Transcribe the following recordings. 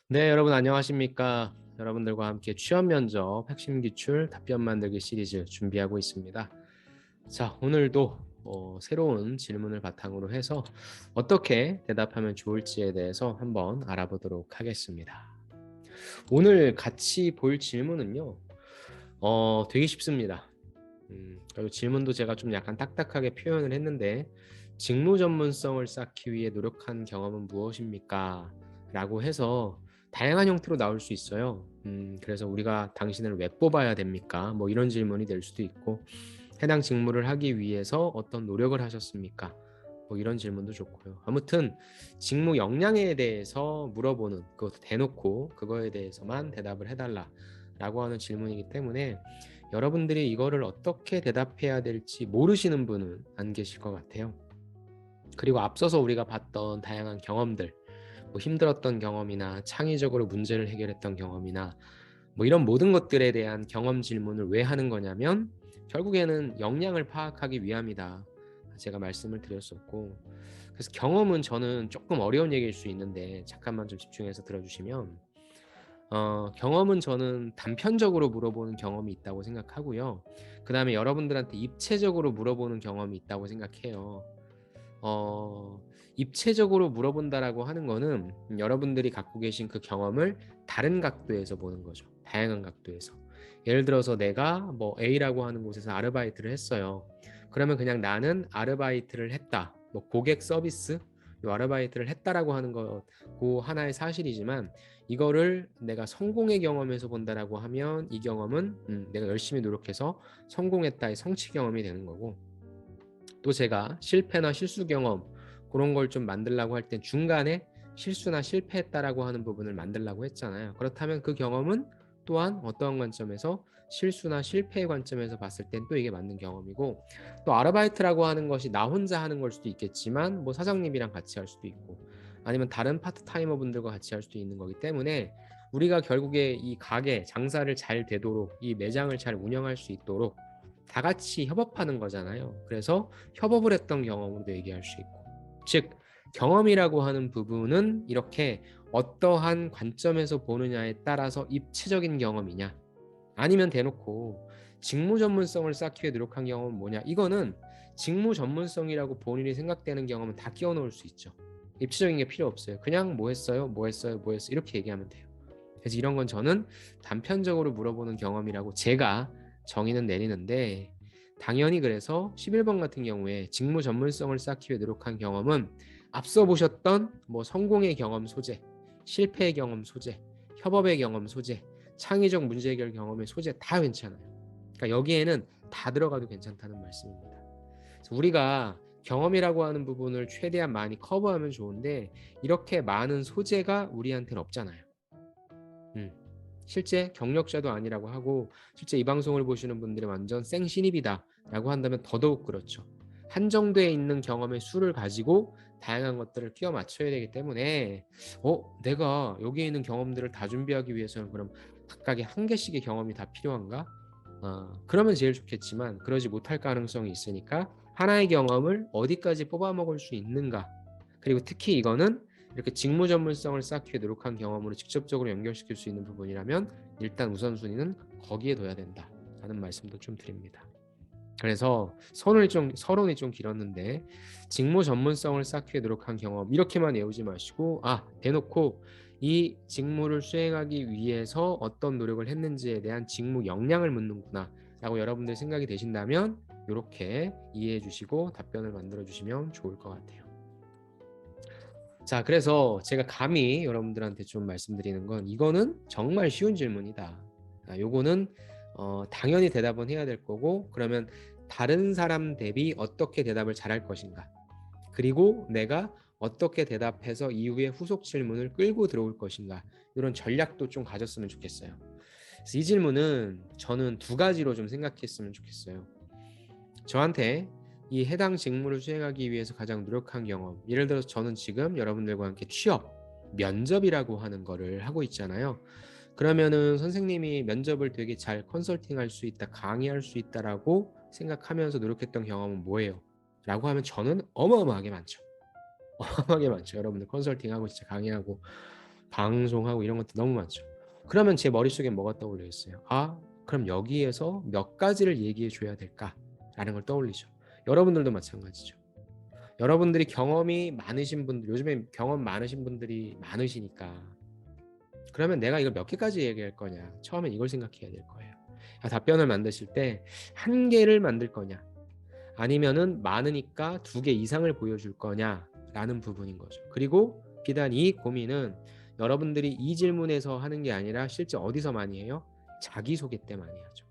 네, 여러분 안녕하십니까? 여러분들과 함께 취업 면접 핵심 기출 답변 만들기 시리즈 준비하고 있습니다. 자, 오늘도 새로운 질문을 바탕으로 해서 어떻게 대답하면 좋을지에 대해서 한번 알아보도록 하겠습니다. 오늘 같이 볼 질문은요, 되게 쉽습니다. 그리고 질문도 제가 좀 약간 딱딱하게 표현을 했는데, 직무 전문성을 쌓기 위해 노력한 경험은 무엇입니까? 라고 해서 다양한 형태로 나올 수 있어요. 그래서 우리가 당신을 왜 뽑아야 됩니까? 뭐 이런 질문이 될 수도 있고, 해당 직무를 하기 위해서 어떤 노력을 하셨습니까? 뭐 이런 질문도 좋고요. 아무튼 직무 역량에 대해서 물어보는, 그것도 대놓고 그거에 대해서만 대답을 해달라라고 하는 질문이기 때문에 여러분들이 이거를 어떻게 대답해야 될지 모르시는 분은 안 계실 것 같아요. 그리고 앞서서 우리가 봤던 다양한 경험들, 뭐 힘들었던 경험이나 창의적으로 문제를 해결했던 경험이나 뭐 이런 모든 것들에 대한 경험 질문을 왜 하는 거냐면 결국에는 역량을 파악하기 위함이다. 제가 말씀을 드렸었고, 그래서 경험은 저는 조금 어려운 얘기일 수 있는데 잠깐만 좀 집중해서 들어주시면, 경험은 저는 단편적으로 물어보는 경험이 있다고 생각하고요. 그 다음에 여러분들한테 입체적으로 물어보는 경험이 있다고 생각해요. 어, 입체적으로 물어본다라고 하는 거는 여러분들이 갖고 계신 그 경험을 다른 각도에서 보는 거죠. 다양한 각도에서. 예를 들어서 내가 뭐 A라고 하는 곳에서 아르바이트를 했어요. 그러면 그냥 나는 아르바이트를 했다. 뭐 고객 서비스 요 아르바이트를 했다라고 하는 거 그 하나의 사실이지만, 이거를 내가 성공의 경험에서 본다라고 하면 이 경험은 내가 열심히 노력해서 성공했다의 성취 경험이 되는 거고, 또 제가 실패나 실수 경험 그런 걸 좀 만들려고 할 땐 중간에 실수나 실패했다라고 하는 부분을 만들려고 했잖아요. 그렇다면 그 경험은 또한 어떠한 관점에서 실수나 실패의 관점에서 봤을 땐 또 이게 맞는 경험이고, 또 아르바이트라고 하는 것이 나 혼자 하는 걸 수도 있겠지만 뭐 사장님이랑 같이 할 수도 있고 아니면 다른 파트타이머 분들과 같이 할 수도 있는 거기 때문에, 우리가 결국에 이 가게 장사를 잘 되도록 이 매장을 잘 운영할 수 있도록 다 같이 협업하는 거잖아요. 그래서 협업을 했던 경험으로도 얘기할 수 있고, 즉 경험이라고 하는 부분은 이렇게 어떠한 관점에서 보느냐에 따라서 입체적인 경험이냐, 아니면 대놓고 직무 전문성을 쌓기 위해 노력한 경험은 뭐냐, 이거는 직무 전문성이라고 본인이 생각되는 경험은 다 끼워 넣을 수 있죠. 입체적인 게 필요 없어요. 그냥 뭐 했어요, 뭐 했어요, 뭐 했어요, 이렇게 얘기하면 돼요. 그래서 이런 건 저는 단편적으로 물어보는 경험이라고 제가 정의는 내리는데, 당연히 그래서 11번 같은 경우에 직무 전문성을 쌓기 위해 노력한 경험은 앞서 보셨던 뭐 성공의 경험 소재, 실패의 경험 소재, 협업의 경험 소재, 창의적 문제 해결 경험의 소재 다 괜찮아요. 그러니까 여기에는 다 들어가도 괜찮다는 말씀입니다. 그래서 우리가 경험이라고 하는 부분을 최대한 많이 커버하면 좋은데, 이렇게 많은 소재가 우리한테는 없잖아요. 음. 실제 경력자도 아니라고 하고, 실제 이 방송을 보시는 분들이 완전 생신입이다라고 한다면 더더욱 그렇죠. 한정되어 있는 경험의 수를 가지고 다양한 것들을 끼워 맞춰야 되기 때문에, 내가 여기에 있는 경험들을 다 준비하기 위해서는 그럼 각각의 한 개씩의 경험이 다 필요한가? 그러면 제일 좋겠지만 그러지 못할 가능성이 있으니까 하나의 경험을 어디까지 뽑아먹을 수 있는가, 그리고 특히 이거는 이렇게 직무 전문성을 쌓기 위해 노력한 경험으로 직접적으로 연결시킬 수 있는 부분이라면 일단 우선순위는 거기에 둬야 된다라는 말씀도 좀 드립니다. 그래서 서론이 좀 길었는데, 직무 전문성을 쌓기 위해 노력한 경험 이렇게만 외우지 마시고, 대놓고 이 직무를 수행하기 위해서 어떤 노력을 했는지에 대한 직무 역량을 묻는구나 라고 여러분들 생각이 되신다면 이렇게 이해해 주시고 답변을 만들어 주시면 좋을 것 같아요. 자, 그래서 제가 감히 여러분들한테 좀 말씀드리는 건, 이거는 정말 쉬운 질문이다. 요거는 당연히 대답은 해야 될 거고, 그러면 다른 사람 대비 어떻게 대답을 잘할 것인가, 그리고 내가 어떻게 대답해서 이후에 후속 질문을 끌고 들어올 것인가, 이런 전략도 좀 가졌으면 좋겠어요. 그래서 이 질문은 저는 두 가지로 좀 생각했으면 좋겠어요. 저한테 이 해당 직무를 수행하기 위해서 가장 노력한 경험, 예를 들어서 저는 지금 여러분들과 함께 취업, 면접이라고 하는 거를 하고 있잖아요. 그러면은 선생님이 면접을 되게 잘 컨설팅할 수 있다, 강의할 수 있다라고 생각하면서 노력했던 경험은 뭐예요? 라고 하면 저는 어마어마하게 많죠. 어마어마하게 많죠. 여러분들 컨설팅하고 진짜 강의하고 방송하고 이런 것도 너무 많죠. 그러면 제 머릿속에 뭐가 떠올리겠어요? 아, 그럼 여기에서 몇 가지를 얘기해 줘야 될까라는 걸 떠올리죠. 여러분들도 마찬가지죠. 여러분들이 경험이 많으신 분들, 요즘에 경험 많으신 분들이 많으시니까 그러면 내가 이걸 몇 개까지 얘기할 거냐. 처음엔 이걸 생각해야 될 거예요. 답변을 만드실 때 한 개를 만들 거냐, 아니면은 많으니까 두 개 이상을 보여줄 거냐라는 부분인 거죠. 그리고 비단 이 고민은 여러분들이 이 질문에서 하는 게 아니라 실제 어디서 많이 해요? 자기소개 때 많이 하죠.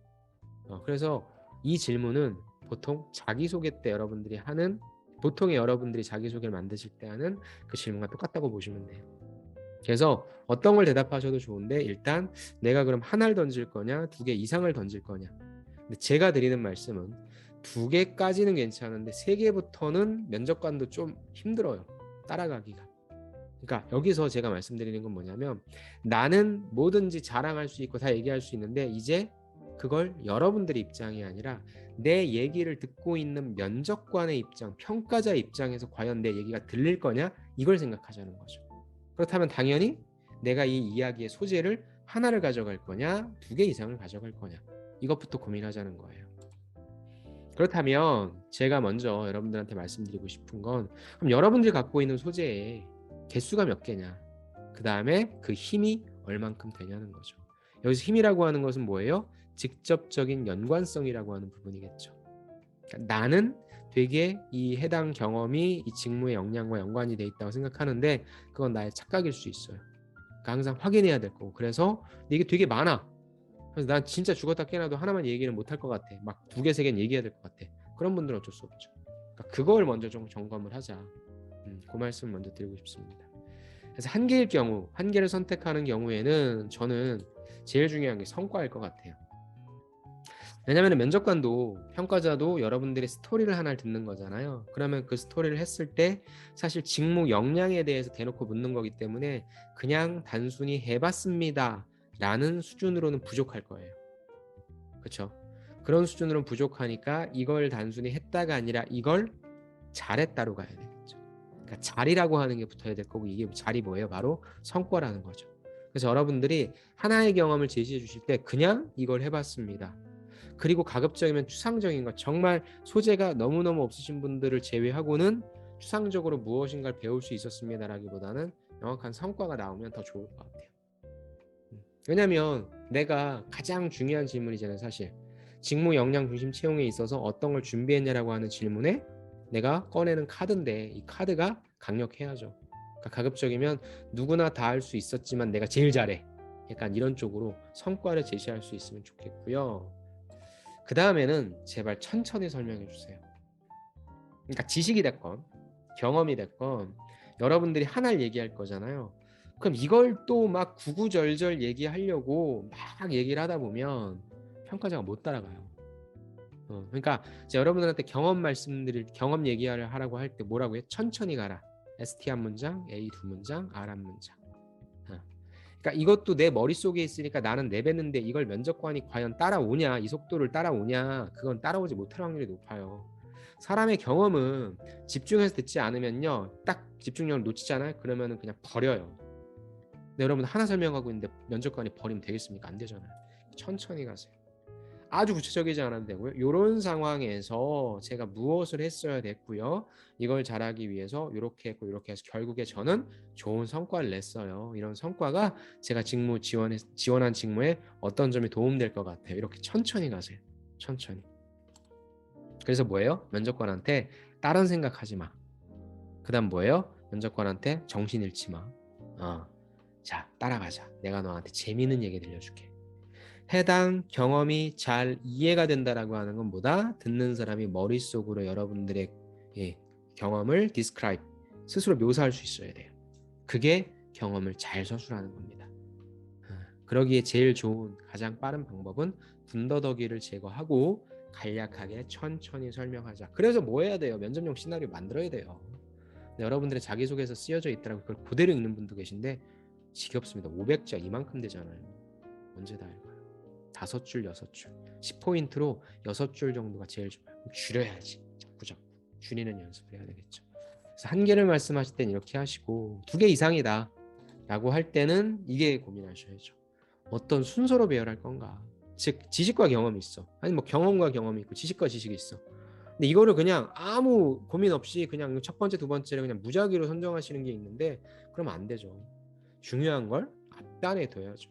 그래서 이 질문은 보통 자기소개 때 여러분들이 하는, 보통의 여러분들이 자기소개를 만드실 때 하는 그 질문과 똑같다고 보시면 돼요. 그래서 어떤 걸 대답하셔도 좋은데 일단 내가 그럼 하나를 던질 거냐, 두 개 이상을 던질 거냐. 근데 제가 드리는 말씀은 두 개까지는 괜찮은데 세 개부터는 면접관도 좀 힘들어요. 따라가기가. 그러니까 여기서 제가 말씀드리는 건 뭐냐면 나는 뭐든지 자랑할 수 있고 다 얘기할 수 있는데 이제 그걸 여러분들의 입장이 아니라 내 얘기를 듣고 있는 면접관의 입장, 평가자의 입장에서 과연 내 얘기가 들릴 거냐 이걸 생각하자는 거죠. 그렇다면 당연히 내가 이 이야기의 소재를 하나를 가져갈 거냐, 두 개 이상을 가져갈 거냐 이것부터 고민하자는 거예요. 그렇다면 제가 먼저 여러분들한테 말씀드리고 싶은 건 그럼 여러분들이 갖고 있는 소재의 개수가 몇 개냐, 그 다음에 그 힘이 얼만큼 되냐는 거죠. 여기서 힘이라고 하는 것은 뭐예요? 직접적인 연관성이라고 하는 부분이겠죠. 그러니까 나는 되게 이 해당 경험이 이 직무의 역량과 연관이 돼 있다고 생각하는데 그건 나의 착각일 수 있어요. 그러니까 항상 확인해야 될 거고, 그래서 이게 되게 많아. 그래서 난 진짜 죽었다 깨어나도 하나만 얘기를 못할 것 같아. 막 두 개, 세 개는 얘기해야 될 것 같아. 그런 분들은 어쩔 수 없죠. 그러니까 그걸 먼저 좀 점검을 하자. 그 말씀을 먼저 드리고 싶습니다. 그래서 한 개일 경우, 한 개를 선택하는 경우에는 저는 제일 중요한 게 성과일 것 같아요. 왜냐하면 면접관도 평가자도 여러분들의 스토리를 하나를 듣는 거잖아요. 그러면 그 스토리를 했을 때 사실 직무 역량에 대해서 대놓고 묻는 거기 때문에 그냥 단순히 해봤습니다 라는 수준으로는 부족할 거예요. 그렇죠? 그런 수준으로는 부족하니까 이걸 단순히 했다가 아니라 이걸 잘했다로 가야 되겠죠. 그러니까 잘이라고 하는 게 붙어야 될 거고, 이게 잘이 뭐예요? 바로 성과라는 거죠. 그래서 여러분들이 하나의 경험을 제시해 주실 때 그냥 이걸 해봤습니다. 그리고 가급적이면 추상적인 것, 정말 소재가 너무너무 없으신 분들을 제외하고는 추상적으로 무엇인가를 배울 수 있었습니다라기보다는 명확한 성과가 나오면 더 좋을 것 같아요. 왜냐하면 내가 가장 중요한 질문이잖아요. 사실 직무 역량 중심 채용에 있어서 어떤 걸 준비했냐라고 하는 질문에 내가 꺼내는 카드인데 이 카드가 강력해야죠. 그러니까 가급적이면 누구나 다 할 수 있었지만 내가 제일 잘해, 약간 이런 쪽으로 성과를 제시할 수 있으면 좋겠고요. 그 다음에는 제발 천천히 설명해 주세요. 그러니까 지식이 됐건 경험이 됐건 여러분들이 하나를 얘기할 거잖아요. 그럼 이걸 또 막 구구절절 얘기하려고 막 얘기를 하다 보면 평가자가 못 따라가요. 그러니까 이제 여러분들한테 경험 얘기를 하라고 할 때 뭐라고 해? 천천히 가라. ST 한 문장, A 두 문장, R 한 문장. 그러니까 이것도 내 머릿속에 있으니까 나는 내뱉는데 이걸 면접관이 과연 따라오냐, 이 속도를 따라오냐, 그건 따라오지 못할 확률이 높아요. 사람의 경험은 집중해서 듣지 않으면요, 딱 집중력을 놓치잖아요. 그러면은 그냥 버려요. 근데 여러분 하나 설명하고 있는데 면접관이 버리면 되겠습니까? 안 되잖아요. 천천히 가세요. 아주 구체적이지 않아도 되고요. 이런 상황에서 제가 무엇을 했어야 됐고요. 이걸 잘하기 위해서 이렇게 했고 이렇게 해서 결국에 저는 좋은 성과를 냈어요. 이런 성과가 제가 지원한 직무에 어떤 점이 도움될 것 같아요. 이렇게 천천히 가세요. 천천히. 그래서 뭐예요? 면접관한테 다른 생각하지 마. 그 다음 뭐예요? 면접관한테 정신 잃지 마. 자, 따라가자. 내가 너한테 재미있는 얘기 들려줄게. 해당 경험이 잘 이해가 된다라고 하는 건 뭐다? 듣는 사람이 머릿속으로 여러분들의 경험을 describe, 스스로 묘사할 수 있어야 돼요. 그게 경험을 잘 서술하는 겁니다. 그러기에 제일 좋은 가장 빠른 방법은 군더더기를 제거하고 간략하게 천천히 설명하자. 그래서 뭐 해야 돼요? 면접용 시나리오 만들어야 돼요. 여러분들의 자기소개서 쓰여져 있더라고 그걸 그대로 읽는 분도 계신데 지겹습니다. 500자 이만큼 되잖아요. 언제 다 읽어요? 5줄, 6줄. 10포인트로 6줄 정도가 제일 좋아요. 줄여야지. 자꾸 줄이는 연습을 해야 되겠죠. 그래서 한 개를 말씀하실 땐 이렇게 하시고 2개 이상이다. 라고 할 때는 이게 고민하셔야죠. 어떤 순서로 배열할 건가. 즉 지식과 경험이 있어. 아니 뭐 경험과 경험이 있고 지식과 지식이 있어. 근데 이거를 그냥 아무 고민 없이 그냥 첫 번째, 두 번째를 그냥 무작위로 선정하시는 게 있는데 그러면 안 되죠. 중요한 걸 앞단에 둬야죠.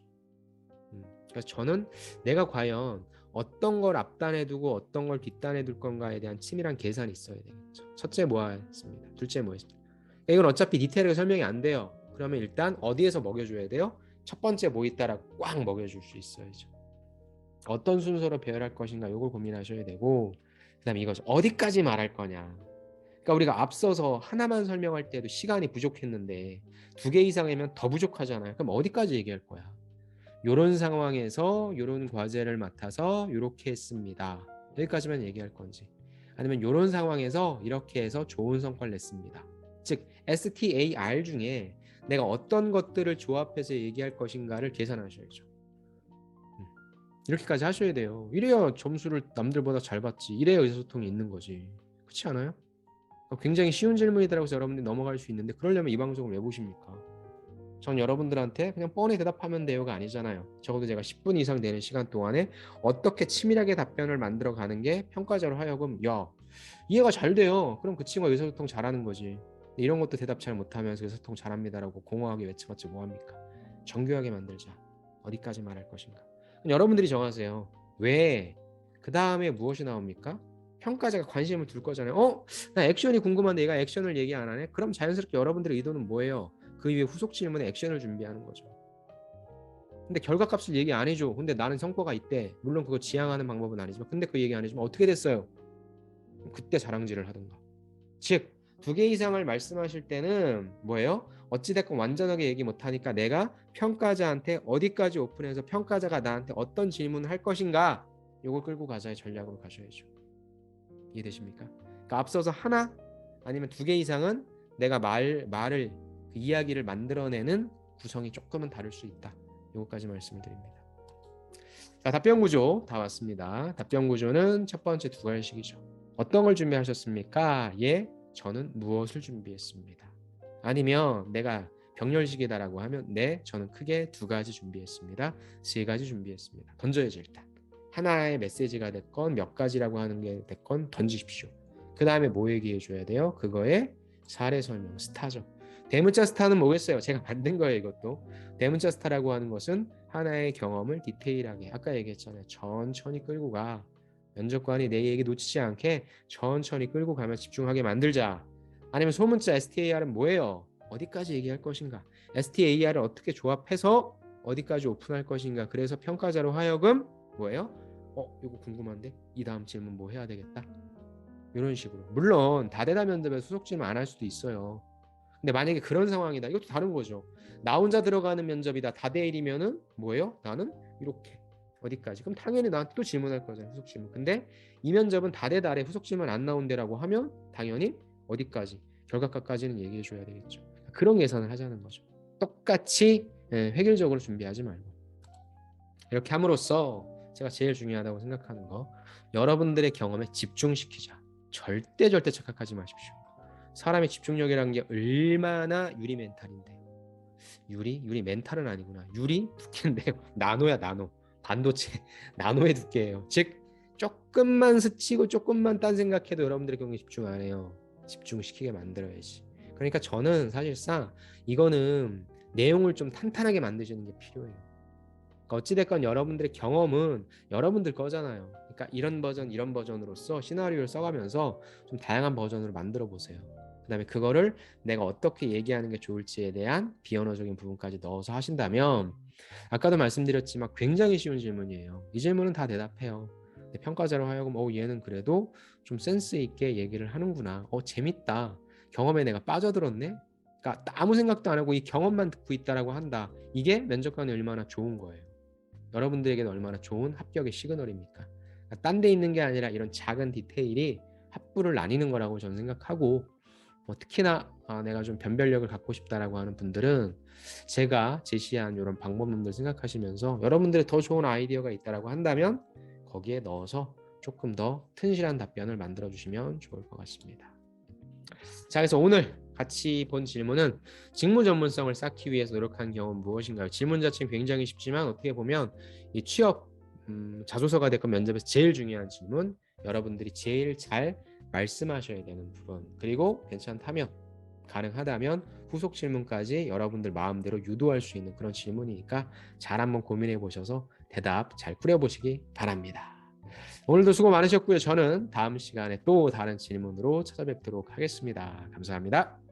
그래서 저는 내가 과연 어떤 걸 앞단에 두고 어떤 걸 뒷단에 둘 건가에 대한 치밀한 계산이 있어야 되겠죠. 첫째 뭐 했습니다. 둘째 뭐 했습니다. 이건 어차피 디테일하게 설명이 안 돼요. 그러면 일단 어디에서 먹여줘야 돼요? 첫 번째 뭐 있다라고 꽉 먹여줄 수 있어야죠. 어떤 순서로 배열할 것인가 이걸 고민하셔야 되고 그다음에 이것을 어디까지 말할 거냐. 그러니까 우리가 앞서서 하나만 설명할 때도 시간이 부족했는데 두 개 이상이면 더 부족하잖아요. 그럼 어디까지 얘기할 거야? 요런 상황에서 요런 과제를 맡아서 요렇게 했습니다. 여기까지만 얘기할 건지 아니면 요런 상황에서 이렇게 해서 좋은 성과를 냈습니다. 즉 STAR 중에 내가 어떤 것들을 조합해서 얘기할 것인가를 계산하셔야죠. 이렇게까지 하셔야 돼요. 이래야 점수를 남들보다 잘 받지. 이래야 의사소통이 있는 거지. 그렇지 않아요? 굉장히 쉬운 질문이더라고요. 여러분들이 넘어갈 수 있는데 그러려면 이 방송을 왜 보십니까? 전 여러분들한테 그냥 뻔히 대답하면 돼요가 아니잖아요. 적어도 제가 10분 이상 되는 시간 동안에 어떻게 치밀하게 답변을 만들어 가는 게 평가자로 하여금 야 이해가 잘 돼요. 그럼 그 친구가 의사소통 잘하는 거지. 이런 것도 대답 잘 못하면서 의사소통 잘합니다라고 공허하게 외쳐봤자 뭐합니까? 정교하게 만들자. 어디까지 말할 것인가. 여러분들이 정하세요. 왜? 그 다음에 무엇이 나옵니까? 평가자가 관심을 둘 거잖아요. 나 액션이 궁금한데 얘가 액션을 얘기 안 하네? 그럼 자연스럽게 여러분들의 의도는 뭐예요? 그 이후에 후속 질문에 액션을 준비하는 거죠. 근데 결과값을 얘기 안 해줘. 근데 나는 성과가 있대. 물론 그거 지향하는 방법은 아니지만 근데 그 얘기 안 해주면 어떻게 됐어요? 그때 자랑질을 하든가. 즉, 두 개 이상을 말씀하실 때는 뭐예요? 어찌됐건 완전하게 얘기 못하니까 내가 평가자한테 어디까지 오픈해서 평가자가 나한테 어떤 질문을 할 것인가 요걸 끌고 가자의 전략으로 가셔야죠. 이해되십니까? 그러니까 앞서서 하나 아니면 두 개 이상은 내가 말을 그 이야기를 만들어내는 구성이 조금은 다를 수 있다. 요거까지 말씀을 드립니다. 자, 답변 구조 다 왔습니다. 답변 구조는 첫 번째 두 가지식이죠. 어떤 걸 준비하셨습니까? 예, 저는 무엇을 준비했습니다. 아니면 내가 병렬식이다라고 하면 네, 저는 크게 두 가지 준비했습니다. 세 가지 준비했습니다. 던져야지 일단. 하나의 메시지가 됐건 몇 가지라고 하는 게 됐건 던지십시오. 그 다음에 뭐 얘기해 줘야 돼요? 그거의 사례 설명, 스타죠. 대문자 스타는 뭐겠어요? 제가 만든 거예요, 이것도. 대문자 스타라고 하는 것은 하나의 경험을 디테일하게 아까 얘기했잖아요. 천천히 끌고 가. 면접관이 내 얘기 놓치지 않게 천천히 끌고 가면 집중하게 만들자. 아니면 소문자 STAR은 뭐예요? 어디까지 얘기할 것인가? STAR을 어떻게 조합해서 어디까지 오픈할 것인가? 그래서 평가자로 하여금 뭐예요? 이거 궁금한데? 이 다음 질문 뭐 해야 되겠다? 이런 식으로. 물론 다대다 면접에 수속 질문 안 할 수도 있어요. 근데 만약에 그런 상황이다. 이것도 다른 거죠. 나 혼자 들어가는 면접이다. 다대1이면은 뭐예요? 나는 이렇게. 어디까지? 그럼 당연히 나한테 또 질문할 거잖아요. 후속 질문. 근데 이 면접은 다대달에 후속 질문 안 나온대라고 하면 당연히 어디까지? 결과값까지는 얘기해 줘야 되겠죠. 그런 계산을 하자는 거죠. 똑같이 획일적으로 준비하지 말고. 이렇게 함으로써 제가 제일 중요하다고 생각하는 거 여러분들의 경험에 집중시키자. 절대 착각하지 마십시오. 사람의 집중력이라는 게 얼마나 유리 멘탈인데요. 유리 멘탈은 아니구나. 유리 두께인데요. 나노야 나노. 반도체 나노의 두께예요. 즉 조금만 스치고 조금만 딴 생각해도 여러분들의 경우에 집중 안 해요. 집중시키게 만들어야지. 그러니까 저는 사실상 이거는 내용을 좀 탄탄하게 만드시는 게 필요해요. 그러니까 어찌됐건 여러분들의 경험은 여러분들 거잖아요. 그러니까 이런 버전으로서 시나리오를 써가면서 좀 다양한 버전으로 만들어 보세요. 그 다음에 그거를 내가 어떻게 얘기하는 게 좋을지에 대한 비언어적인 부분까지 넣어서 하신다면 아까도 말씀드렸지만 굉장히 쉬운 질문이에요. 이 질문은 다 대답해요. 평가자로 하여금 얘는 그래도 좀 센스 있게 얘기를 하는구나. 재밌다. 경험에 내가 빠져들었네. 그러니까 아무 생각도 안 하고 이 경험만 듣고 있다라고 한다. 이게 면접관이 얼마나 좋은 거예요. 여러분들에게는 얼마나 좋은 합격의 시그널입니까? 그러니까 딴 데 있는 게 아니라 이런 작은 디테일이 합부를 나뉘는 거라고 저는 생각하고 특히나 내가 좀 변별력을 갖고 싶다라고 하는 분들은 제가 제시한 이런 방법론들 생각하시면서 여러분들의 더 좋은 아이디어가 있다라고 한다면 거기에 넣어서 조금 더 튼실한 답변을 만들어 주시면 좋을 것 같습니다. 자, 그래서 오늘 같이 본 질문은 직무 전문성을 쌓기 위해서 노력한 경험은 무엇인가요? 질문 자체는 굉장히 쉽지만 어떻게 보면 이 취업 자소서가 됐건 면접에서 제일 중요한 질문, 여러분들이 제일 잘 말씀하셔야 되는 부분, 그리고 괜찮다면 가능하다면 후속 질문까지 여러분들 마음대로 유도할 수 있는 그런 질문이니까 잘 한번 고민해 보셔서 대답 잘 꾸려보시기 바랍니다. 오늘도 수고 많으셨고요. 저는 다음 시간에 또 다른 질문으로 찾아뵙도록 하겠습니다. 감사합니다.